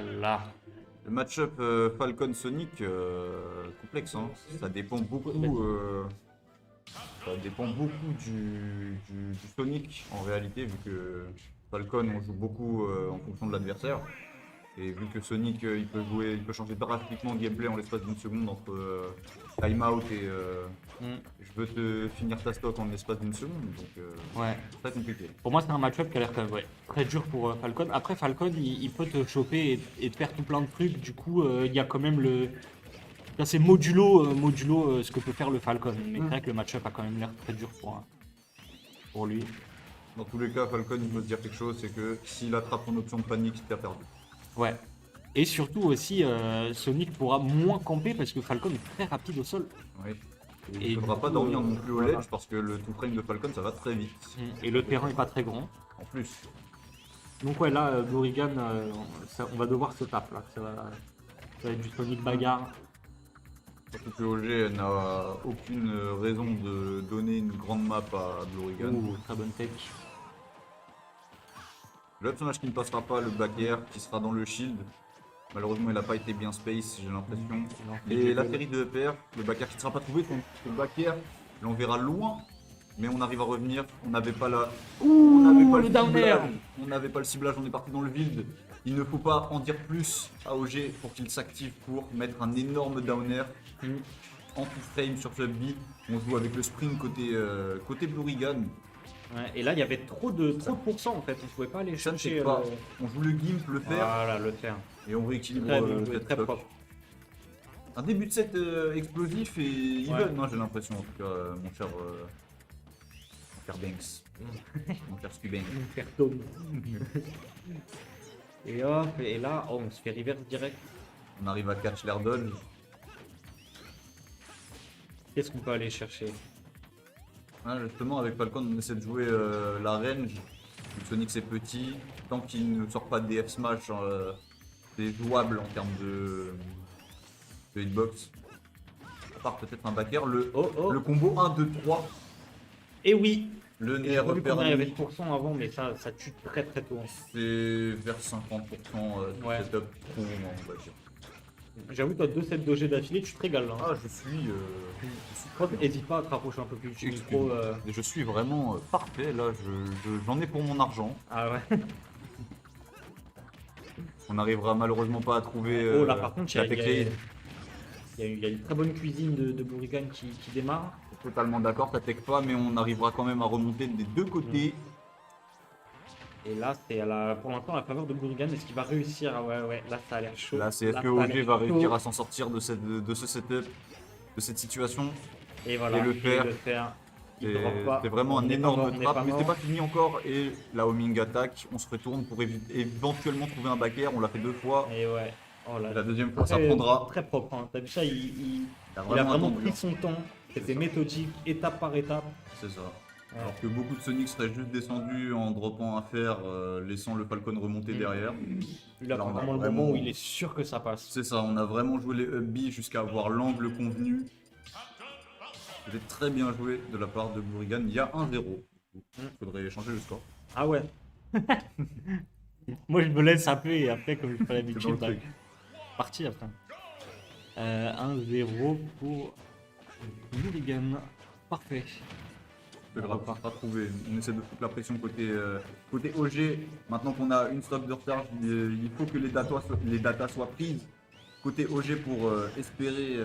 Voilà. Le match-up Falcon-Sonic, complexe, hein. Ça dépend beaucoup, du Sonic en réalité, vu que Falcon on joue beaucoup en fonction de l'adversaire. Et vu que Sonic il peut changer drastiquement de gameplay en l'espace d'une seconde entre timeout et Mm. je veux te finir ta stock en l'espace d'une seconde, donc Ouais. très compliqué. Pour moi, c'est un match-up qui a l'air quand même très dur pour Falcon. Après, Falcon, il peut te choper et te faire tout plein de trucs. Du coup, il y a quand même le. Là, c'est modulo ce que peut faire le Falcon. Mais c'est vrai que le match-up a quand même l'air très dur pour lui. Dans tous les cas, Falcon il peut se dire quelque chose, c'est que s'il attrape ton option de panique, t'as perdu. Ouais. Et surtout aussi, Sonic pourra moins camper parce que Falcon est très rapide au sol. Oui. Et Il ne faudra du pas coup, dormir non plus au voilà. ledge parce que le tout frame de Falcon ça va très vite. Et le terrain est pas très grand. En plus, Donc ouais, là, Blurigan, on va devoir se taper là. Ça va être du Sonic bagarre. surtout que OG n'a aucune raison de donner une grande map à Blurigan. Ouh, très bonne tech. Le personnage qui ne passera pas, le back air, qui sera dans le shield. Malheureusement, il n'a pas été bien space, j'ai l'impression. Et la série de EPR, le back air qui ne sera pas trouvé, son back air, l'enverra loin. Mais on arrive à revenir, on n'avait pas la... Ouh, on n'avait pas le down air. ciblage. On n'avait pas le ciblage, on est parti dans le vide. Il ne faut pas en dire plus à OG pour qu'il s'active pour mettre un énorme down air en tout frame sur ce B. On joue avec le spring côté Blurigan. Ouais, et là, il y avait trop de pourcents en fait. On pouvait pas aller Ça ne chercher. fait pas. On joue le gimp, le fer, Voilà, le fer. et on rééquilibre Très bien joué, cette très stock. propre. Un début de set explosif et even, hein, j'ai l'impression, en tout cas, mon cher Banks. Mon cher Scubanks. Faire Tom. Et hop, et là, oh, on se fait reverse direct. On arrive à catch l'air dodge. Qu'est-ce qu'on peut aller chercher? Ah, justement, avec Falcon, on essaie de jouer la range. Le Sonic c'est petit. Tant qu'il ne sort pas de DF Smash, c'est jouable en termes de hitbox. À part peut-être un back air. Le combo 1, 2, 3. Et oui! Le J'ai nerf pas vu combien il y avait de permis, pourcents avant, mais ça tue très très tôt. c'est vers 50% de Ouais. setup con, on va dire. J'avoue, toi, 2 sets d'OG d'affilée, tu te régales. Hein. Ah, je suis très bien. N'hésite pas à te rapprocher un peu plus du micro. Je suis vraiment parfait, là, j'en ai pour mon argent. Ah ouais. On n'arrivera malheureusement pas à trouver Oh là, par contre, la il y a- tech raid. il y a une très bonne cuisine de Blurigan qui démarre. Totalement d'accord, ça tech pas, mais on arrivera quand même à remonter des deux côtés. Et là, c'est pour l'instant à la faveur de Blurigan. Est-ce qu'il va réussir? Ah ouais, là, ça a l'air chaud. Là, c'est est-ce Là, que ça a OG l'air va chaud. réussir à s'en sortir de ce setup, de cette situation. Et voilà, et le fer. Il drop pas. C'est vraiment On un n'est pas énorme mort, on n'est trap, pas mais c'est mort. pas fini encore. Et la homing attack, on se retourne pour éventuellement trouver un back air. On l'a fait 2 fois. Et ouais. Oh là Et là. la deuxième fois, ça Très- prendra. Très propre. Hein. T'as vu ça? Il a a vraiment vraiment attendu, pris hein. son temps. C'était méthodique, étape par étape. C'est ça. Ouais. Alors que beaucoup de Sonic seraient juste descendus en droppant un fer, laissant le Falcon remonter derrière. Il a Là, on a vraiment le vraiment- moment où il est sûr que ça passe. C'est ça, on a vraiment joué les up B jusqu'à avoir l'angle convenu. C'était très bien joué de la part de Blurigan. Il y a 1-0. Il faudrait changer le score. Ah ouais. Moi je me laisse appeler et après comme je fais C'est dans le l'habitude, truc. parti après. 1-0 pour Blurigan. Parfait. C'est grave, pas trouvé. On essaie de foutre la pression côté OG. Maintenant qu'on a une stock de recharge, il faut que les datas soient prises côté OG pour espérer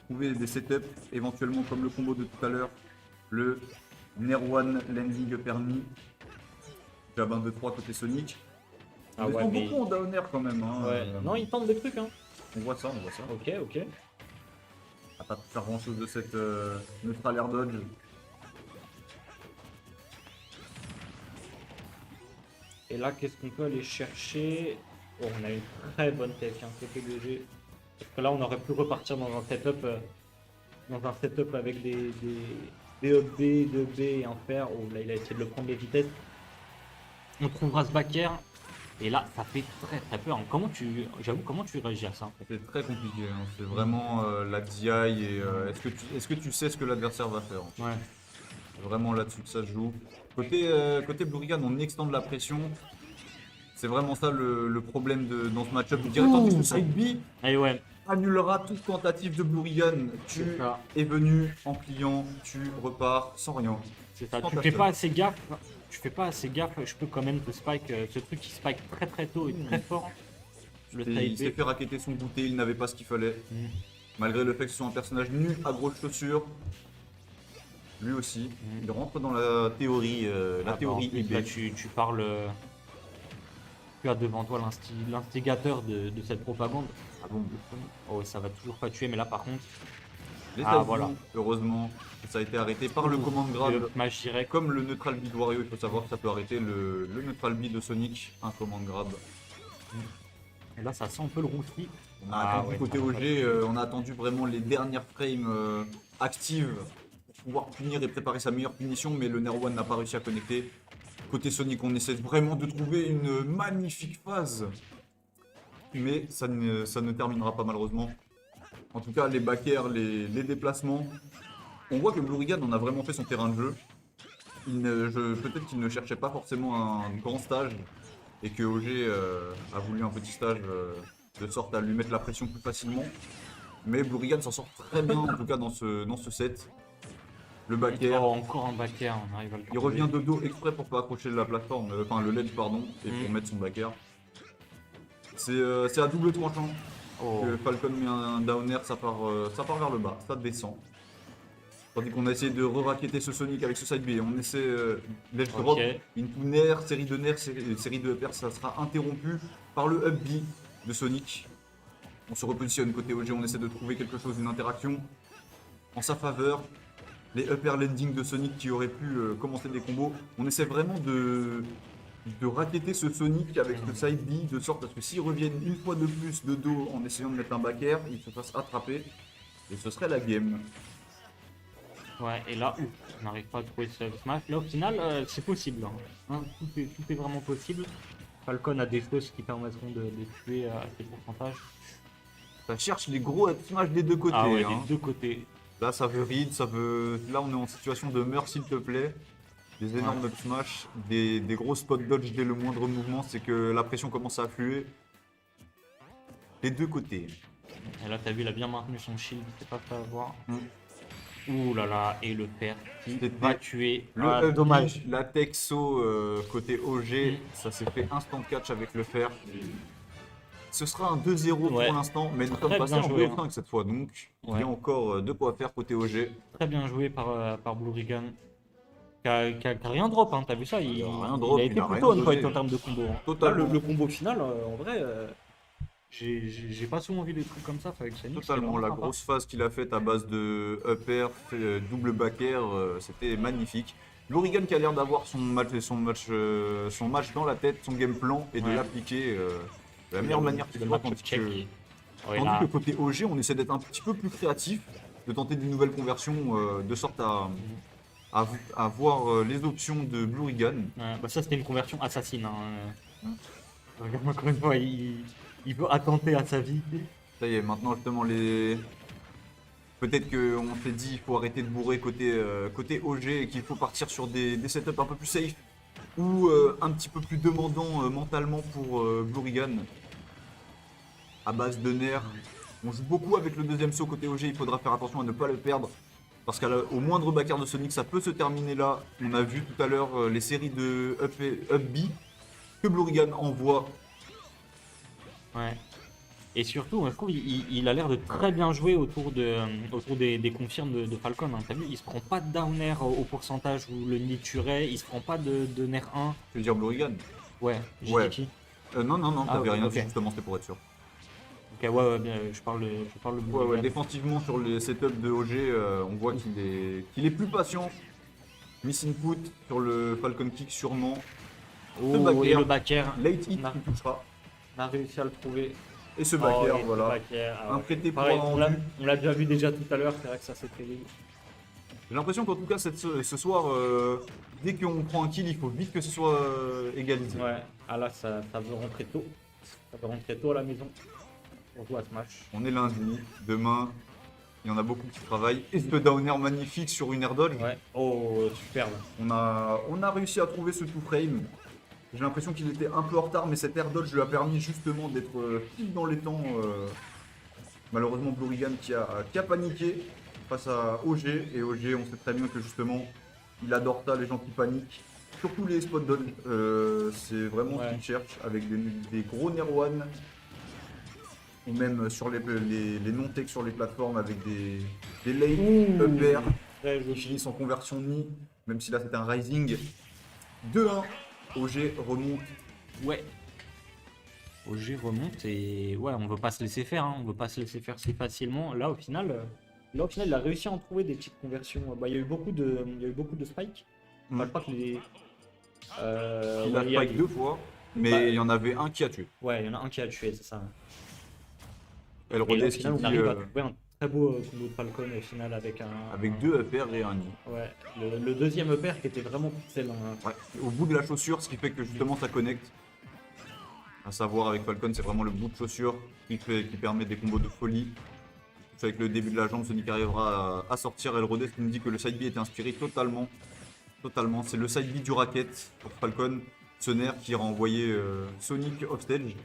trouver des setups, éventuellement comme le combo de tout à l'heure, le Nerwan landing permis. Jabin 2-3 côté Sonic. Ah Ils ouais, sont mais- beaucoup en down air quand même. Hein. Ouais. Non, il tente des trucs hein. On voit ça, on voit ça. Ok, ok. On va pas faire grand chose de cette neutral air dodge. Et là, qu'est-ce qu'on peut aller chercher? Oh, on a une très bonne tech, hein, côté BG. Parce que là, on aurait pu repartir dans un setup avec des up B, 2B et un fer. Oh, là, il a essayé de le prendre les vitesses. On trouvera ce back air. Et là, ça fait très très peur. J'avoue, comment tu réagis à ça? C'est très compliqué. Hein. C'est vraiment la DI et est-ce que tu sais ce que l'adversaire va faire. Ouais. C'est vraiment là-dessus que ça se joue. Côté Blurigan, on extend de la pression. C'est vraiment ça le problème dans ce match-up. Je dirais, tandis que Side B Et ouais, annulera toute tentative de Blurigan. Tu c'est ça. es venu en pliant, tu repars sans rien. C'est ça. Sans Tu ta fais seule. pas assez gaffe. Tu fais pas assez gaffe. Je peux quand même te spike. Ce truc qui spike très très tôt et très fort. Le Et il s'est type fait raqueter son goûter, il n'avait pas ce qu'il fallait. Mm. Malgré le fait que ce soit un personnage nu à grosses chaussures. Lui aussi, il rentre dans la théorie, B. Là, tu parles. Tu as devant toi l'instigateur de cette propagande. Ah bon, Oh, ça va toujours pas tuer, mais là par contre, les Ah, Side B, voilà. heureusement, ça a été arrêté par le command grab. le smash direct. Comme le neutral B de Wario, il faut savoir que ça peut arrêter le neutral B de Sonic, un command grab. Et là, ça sent un peu le roussi. On a attendu côté ça va OG, on a attendu vraiment les dernières frames actives pour pouvoir punir et préparer sa meilleure punition, mais le Nair One n'a pas réussi à connecter. Côté Sonic, on essaie vraiment de trouver une magnifique phase, mais ça ne terminera pas malheureusement. En tout cas, les back air, les déplacements, on voit que Blurigan en a vraiment fait son terrain de jeu. Peut-être qu'il ne cherchait pas forcément un grand stage et que OG a voulu un petit stage de sorte à lui mettre la pression plus facilement. Mais Blurigan s'en sort très bien en tout cas dans ce set. Le back air, Oh, encore un back air, on arrive à le il revient de dos exprès pour pas accrocher la plateforme, enfin le ledge pardon, et pour mettre son back air. C'est à double tranchant. Oh. Que Falcon met un down air, ça part vers le bas, ça descend. Tandis qu'on a essayé de re-racketter ce Sonic avec ce side B. On essaie ledge drop, into nair, série de nair, série de up air, ça sera interrompu par le up B de Sonic. On se repositionne côté OG, on essaie de trouver quelque chose, une interaction en sa faveur. Les up air landing de Sonic qui auraient pu commencer des combos. On essaie vraiment de racketter ce Sonic avec ce side B de sorte à ce que s'ils reviennent une fois de plus de dos en essayant de mettre un back air, ils se fassent attraper. Et ce serait la game. Ouais, et là, on n'arrive pas à trouver ce smash. Là, au final, c'est possible. Hein. Tout est vraiment possible. Falcon a des choses qui permettront de tuer à ces pourcentages. Ça cherche les gros up smash des deux côtés. Ah ouais, hein. des deux côtés. Là, ça veut read, ça veut. Là, on est en situation de meurtre, s'il te plaît. Des énormes up smash, des gros spot dodge dès le moindre mouvement, c'est que la pression commence à affluer. Les deux côtés. Et là, t'as vu, il a bien maintenu son shield, c'est pas fait avoir. Mm. Ouh là là, et le père qui C'était va tuer. Le Ah, up dommage. B, la Texo côté OG, ça s'est fait instant catch avec le fer. Ce sera un 2-0 Ouais. pour l'instant, mais nous Très sommes passés bien en joué, 2-5 cette fois, donc il y Ouais. a encore de quoi faire côté OG. Très bien joué par Blurigan. Qui a rien drop, hein, t'as vu ça Il a rien drop, il a il été a plutôt rien on point donné. en termes de combo. Hein. Totalement. Là, le combo final, en vrai, j'ai pas souvent vu des trucs comme ça avec Sonic. Totalement, la grosse phase qu'il a faite à base de up air, double back air, c'était magnifique. Blurigan qui a l'air d'avoir son match dans la tête, son game plan, et de Ouais. l'appliquer de la meilleure manière qu'il soit. Tandis que, Ouais, tandis là, que côté OG, on essaie d'être un petit peu plus créatif, de tenter des nouvelles conversions, de sorte à voir les options de Blurigan. bah ça, c'était une conversion assassine. Hein. Regarde, encore une fois, il veut attenter à sa vie. Ça y est, maintenant justement les. Peut-être qu'on s'est dit qu'il faut arrêter de bourrer côté OG et qu'il faut partir sur des setups un peu plus safe ou un petit peu plus demandants mentalement pour Blurigan. À base de nerfs. On joue beaucoup avec le deuxième saut côté OG, il faudra faire attention à ne pas le perdre. Parce qu'au moindre backer de Sonic, ça peut se terminer là. On a vu tout à l'heure les séries de up B que Blurigan envoie. Ouais. Et surtout, je trouve il a l'air de très bien jouer autour des confirmes de Falcon. Hein. T'as vu, il se prend pas de down air au pourcentage où le nid tuerait, il se prend pas de nerf 1. Je veux dire Blurigan. Ouais, j'ai Ouais. dit qui Non, Ah, t'avais rien ok. dit justement, c'était pour être sûr. Ok, ouais, bien, je parle de Ouais, Blurigan. défensivement sur les setups de OG, on voit qu'il est plus patient. Miss input sur le Falcon Kick sûrement. Oh, back et air. le back air, Late hit Non. qui touchera. on a réussi à le trouver. Et ce back Oh, air, et le voilà. back air, ah Un ouais. prêté pour Pareil, un on l'a déjà vu déjà tout à l'heure, c'est vrai que ça c'est terrible. J'ai l'impression qu'en tout cas ce soir, dès qu'on prend un kill, il faut vite que ce soit égalisé. Ouais, ah là ça veut rentrer tôt. Ça veut rentrer tôt à la maison. On joue à Smash. On est lundi, demain, il y en a beaucoup qui travaillent. Et ce down air magnifique sur une air dodge. Ouais, oh superbe. On a réussi à trouver ce two frame. J'ai l'impression qu'il était un peu en retard, mais cet air dodge lui a permis justement d'être pile dans les temps. Malheureusement, Blurigan qui a paniqué face à OG. Et OG, on sait très bien que justement, il adore ça, les gens qui paniquent. Surtout les spot dodge, c'est vraiment ce Ouais. qu'il cherche avec des gros Nerwan. Ou même sur les non-tech sur les plateformes avec des late Ouh. upper Très qui joli. finissent en conversion Ni, même si là c'était un Rising. 2-1, OG remonte. Ouais. OG remonte et ouais, on veut pas se laisser faire, hein. On veut pas se laisser faire si facilement. Là, au final, il a réussi à en trouver des petites conversions. Bah, il y a eu beaucoup de spikes. Enfin, je crois que les. Il a ouais, spike 2 fois, mais Bah, il y en avait un qui a tué. ouais, il y en a un qui a tué, c'est ça. El Et là, au Rodez qui final, on dit arrive à trouver un très beau combo de Falcon au final avec avec 2 upper et un Ni. Ouais, le deuxième upper qui était vraiment pixel. Ouais, au bout de la chaussure, ce qui fait que justement ça connecte. À savoir avec Falcon, c'est vraiment le bout de chaussure qui permet des combos de folie. Avec le début de la jambe, Sonic arrivera à sortir. El Rodez qui nous dit que le side B était inspiré totalement. Totalement. C'est le side B du racket pour Falcon. Ce nerf qui renvoyait Sonic offstage.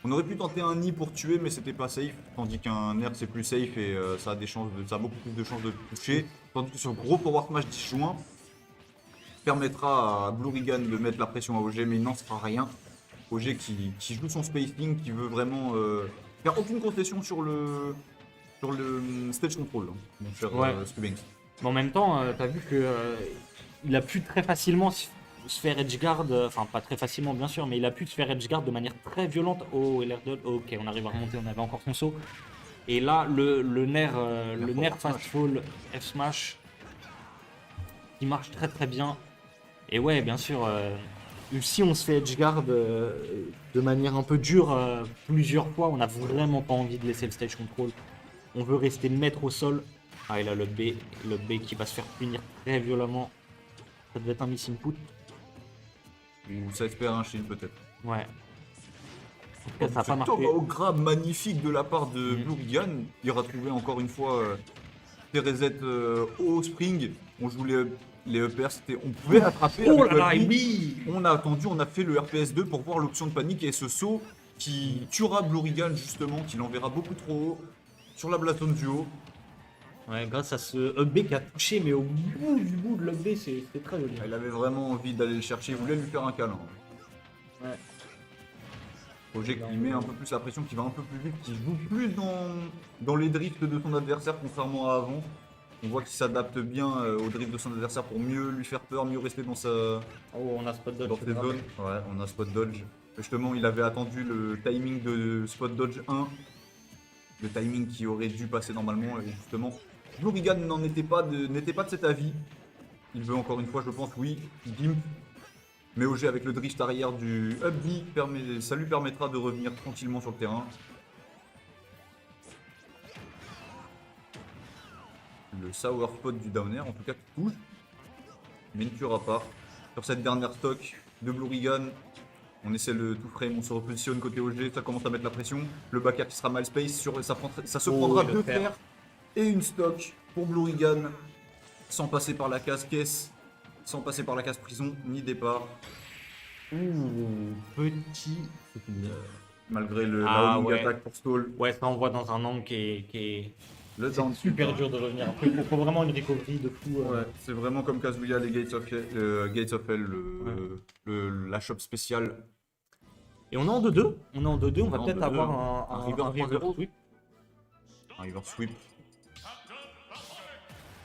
On aurait pu tenter un nid pour tuer, mais c'était pas safe. Tandis qu'un nerf c'est plus safe et ça a beaucoup plus de chances de toucher. Tandis que sur gros forward smash disjoint permettra à Blurigan de mettre la pression à OG, mais il n'en fera rien. OG qui joue son spacing, qui veut vraiment faire aucune concession sur le stage control, hein, mon cher Ouais. Scubings. Mais en même temps, t'as vu que il a pu très facilement se faire edgeguard, enfin pas très facilement bien sûr, mais il a pu se faire edgeguard de manière très violente. Oh, et l'air de... ok, on arrive à remonter, on avait encore son saut. Et là, le nerf fast fall F smash qui marche très très bien. Et ouais, bien sûr, si on se fait edgeguard de manière un peu dure plusieurs fois, on n'a vraiment pas envie de laisser le stage control. On veut rester maître au sol. Ah, et là, le B qui va se faire punir très violemment. Ça devait être un miss input. Ou ça espère un shield peut-être. Ouais. En tout cas, ça n'a pas marché. Au grab magnifique de la part de Mhm. Blurigan. Il aura trouvé encore une fois des resets au spring. On joue les uppers, on pouvait attraper Oh avec là là, le lead. oui. On a attendu, on a fait le RPS 2 pour voir l'option de panique et ce saut qui tuera Blurigan justement, qui l'enverra beaucoup trop haut sur la blast zone du haut. Ouais, grâce à ce up B qui a touché, mais au bout de l'up B, c'est très joli. Il avait vraiment envie d'aller le chercher, il voulait lui faire un câlin. Ouais. Roger qui met un peu plus la pression, qui va un peu plus vite, qui joue plus dans les drifts de son adversaire contrairement à avant. On voit qu'il s'adapte bien au drift de son adversaire pour mieux lui faire peur, mieux rester dans Oh, on a spot dodge. ses zones. Ouais, on a spot dodge. Justement, il avait attendu le timing de spot dodge 1. Le timing qui aurait dû passer normalement. Et justement, Blurigan n'était pas de cet avis. Il veut encore une fois, je pense, oui, Gimp. Mais OG avec le drift arrière du up B, ça lui permettra de revenir tranquillement sur le terrain. Le sour spot du down air, en tout cas, qui touche. Mais ne tuera pas. Sur cette dernière stock de Blurigan, on essaie le tout frame, on se repositionne côté OG, ça commence à mettre la pression. Le back air qui sera mal space, ça se prendra le deux fer. fers et une stock pour Blurigan, sans passer par la case caisse, sans passer par la case prison, ni départ. Ouh, petit. Malgré Ah, la homing ouais. attack pour stall. Ouais, ça envoie dans un angle qui est Le c'est down super dur de revenir. Après, il faut vraiment une recovery de fou. Ouais, c'est vraiment comme Kazuya, les Gates of Hell, la shop spéciale. Et on est en 2-2. On est en 2-2. On va en peut-être 2-2, avoir un river river 3-0. sweep. Un river sweep.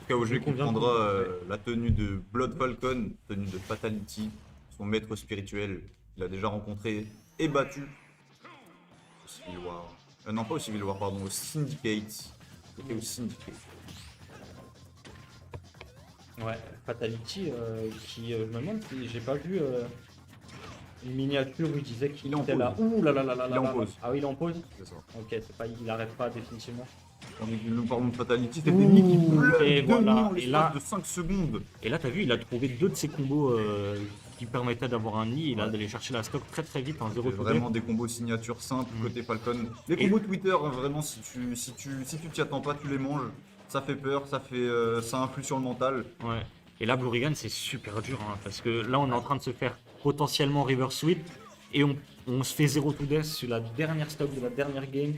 En tout cas, OG qui convient prendra plus, la tenue de Blood Falcon, tenue de Fatality, son maître spirituel qu'il a déjà rencontré et battu au Civil War. Non, pas au Civil War, pardon, au Syndicate. C'était au Syndicate. Ouais, Fatality, qui je me demande si j'ai pas vu une miniature où il disait qu'il Il est en était pause. là. Ouh là là là là Il est là en là. pause. Ah oui, il est en pause. C'est ça. Ok, c'est pas, il arrête pas définitivement. Tandis que nous parlons de Fatality, c'était Ouh, Nick qui pleut et deux voilà. noms en Et l'espace là- de 5 secondes. Et là, t'as vu, il a trouvé deux de ses combos qui permettaient d'avoir un nid. Il a Ouais. d'aller chercher la stock très très vite, un 0 C'est vraiment des combos signatures simples côté Falcon. Les Et- combos Twitter, hein, vraiment, si tu t'y attends pas, tu les manges. Ça fait peur, ça influe sur le mental. Ouais. Et là, Blurigan, c'est super dur, hein, parce que là, on est en train de se faire potentiellement River Sweep, et on se fait 0 to death sur la dernière stock de la dernière game.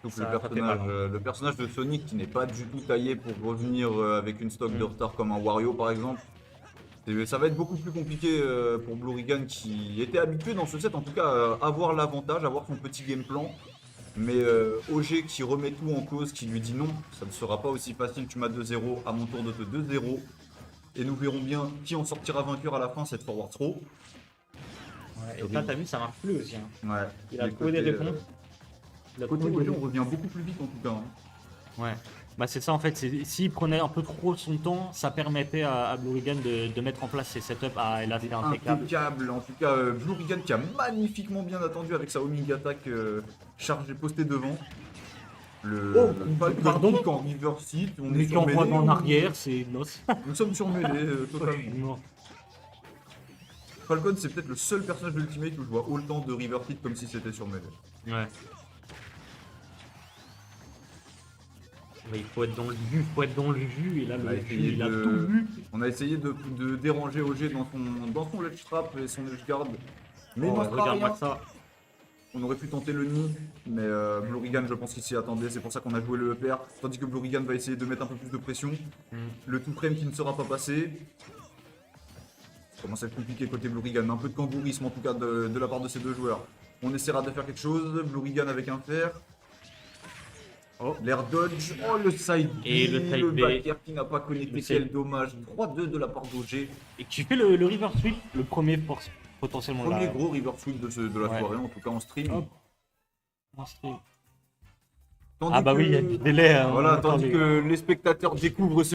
Surtout que Ça fait mal, hein. le personnage de Sonic qui n'est pas du tout taillé pour revenir avec une stock de retard comme un Wario par exemple. Ça va être beaucoup plus compliqué pour Blurigan qui était habitué dans ce set en tout cas à avoir l'avantage, à avoir son petit game plan. Mais OG qui remet tout en cause, qui lui dit non, ça ne sera pas aussi facile, tu m'as 2-0, à mon tour de te 2-0. Et nous verrons bien qui en sortira vainqueur à la fin, cette forward throw. Ouais, et là, t'as vu, ça marche plus aussi. Hein. Ouais. Il a trouvé des réponses. Il a Côté trouvé des OG, on revient beaucoup plus vite en tout cas. Hein. Ouais, bah c'est ça en fait. S'il prenait un peu trop son temps, ça permettait à Blurigan de mettre en place ses setups. Ah, et là c'est impeccable. Impeccable. En tout cas, Blurigan qui a magnifiquement bien attendu avec sa homing attack chargée, postée devant. Le pardon. kick en river seat. On Mais est qui sur envoie mêlée, en arrière, c'est noce. Nous sommes sur mêlée totalement. Non. Falcon, c'est peut-être le seul personnage de Ultimate où je vois autant de river seat comme si c'était sur mêlée. Ouais. Mais il faut être dans le jus, et là On a le essayé jus, il a de- tout vu. On a essayé de déranger OG dans son ledge trap et son edge guard. Mais il Oh, n'en fera regarde-moi rien. ça. On aurait pu tenter le nid, mais Blurigan, je pense qu'il s'y attendait. C'est pour ça qu'on a joué le EPR. Tandis que Blurigan va essayer de mettre un peu plus de pression. Le tout frame qui ne sera pas passé. Ça commence à être compliqué côté Blurigan. Un peu de kangourisme en tout cas de la part de ces deux joueurs. On essaiera de faire quelque chose. Blurigan avec un fer. Oh. L'air dodge. Oh, le side B. Et le side B. backer qui n'a pas connecté. Le Quel side- dommage. 3-2 de la part d'OG. Et tu fais le river sweep, le premier potentiellement Premier là. gros river sweep de la Ouais. soirée, en tout cas en stream. Hop. En stream. Tandis Ah bah oui, il y a que- du délai. Hein, Voilà, attendez. tandis que les spectateurs découvrent ce